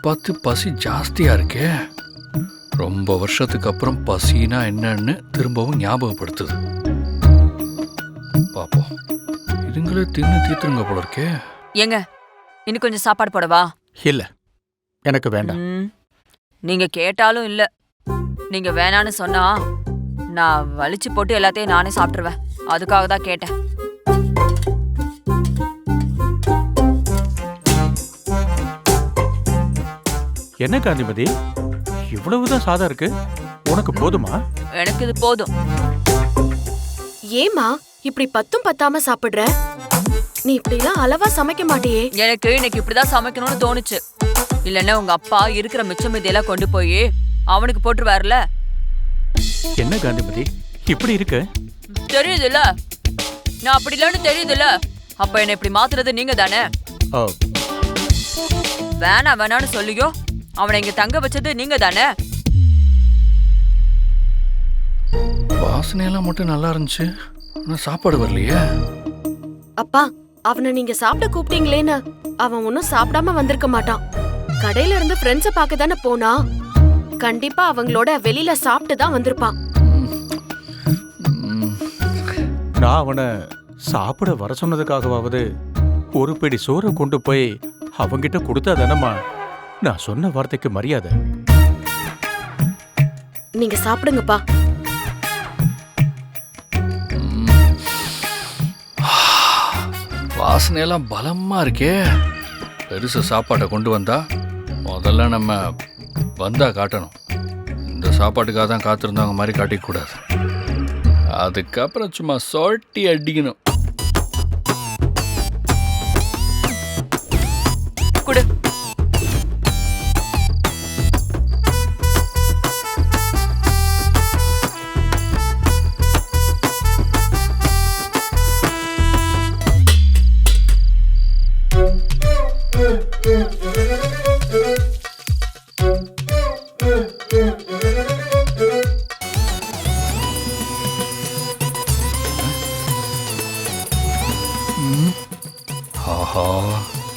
பார்த்து பசி ஜாஸ்தியா இருக்கே. ரொம்ப வருஷத்துக்கு அப்புறம் பசினா என்னன்னு திரும்பவும் ஞாபகப்படுத்துது. பாப்போம், இதுங்களே தின்னு தீத்துருங்க போல இருக்கே. ஏங்க இன்னும் கொஞ்சம் சாப்பாடு போடவா? இல்ல, எனக்கு வேண்டாம். நீங்க கேட்டாலும் இல்ல. நீங்க வேணான்னு சொன்னா நான் வலிச்சு போட்டு எல்லாத்தையும் நானே சாப்பிட்டுருவேன். அதுக்காக தான் கேட்டேன். என்ன காந்திமதி, இவ்வளவுதான் சாதம் இருக்கு, உனக்கு போதுமா? எனக்கு இது போதும். ஏமா இப்படி பத்தும் பத்தாம சாப்பிடுற? நீ இப்படி எல்லாம் அளவா சமைக்க மாட்டியே. எனக்கு இன்னைக்கு இப்படிதான் சமைக்கணும்னு தோணுச்சு. இல்லன்னா உங்க அப்பா இருக்கிற மிச்சம் மீதியெல்லாம் கொண்டு போய் அவனுக்கு போட்டுருவாருல. என்ன காந்திமதி இப்படி இருக்கு? தெரியுதுல்ல, நான் அப்படி இல்லன்னு தெரியுதுல்ல. அப்ப என்ன இப்படி மாத்துறது நீங்க தானே. வேணான்னு சொல்லியோ அவனை இங்க தங்க வச்சது நீங்க தானே. வாசனையெல்லாம் மட்டும் நல்லா இருந்துச்சு, ஆனா சாப்பாடு வரலையே. அப்பா, அவனை நீங்க சாப்பிட கூப்பிட்டீங்களேன்னு அவன் ஒன்னும் சாப்பிடாம வந்திருக்க மாட்டான். கடையில இருந்து ஃப்ரெண்ட்ஸ பார்க்க தானே போனா. கண்டிப்பா அவங்களோட வெளியில சாப்பிட்டு தான் வந்திருப்பான். நான் அவனை சாப்பிட வர சொன்னதுக்காகவாவது ஒரு பிடி சோறை கொண்டு போய் அவங்கிட்ட கொடுத்தா தானம்மா நான் சொன்ன வார்த்தைக்கு மரியாதை. நீங்க சாப்பிடுங்கப்பா. வாசனையெல்லாம் பலமா இருக்கே. பெருசு சாப்பாட்டை கொண்டு வந்தா முதல்ல நம்ம வந்தா காட்டணும். இந்த சாப்பாட்டுக்காக தான் காத்திருந்தவங்க மாதிரி காட்டிக்க கூடாது. அதுக்கப்புறம் சும்மா சொட்டி அடிக்கணும். குடு. ஆஹா,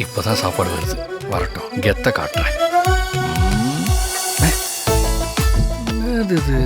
இப்பதான் சாப்பாடு வருது. வரட்டும், கெத்த காட்டுறேன். என்னது இது?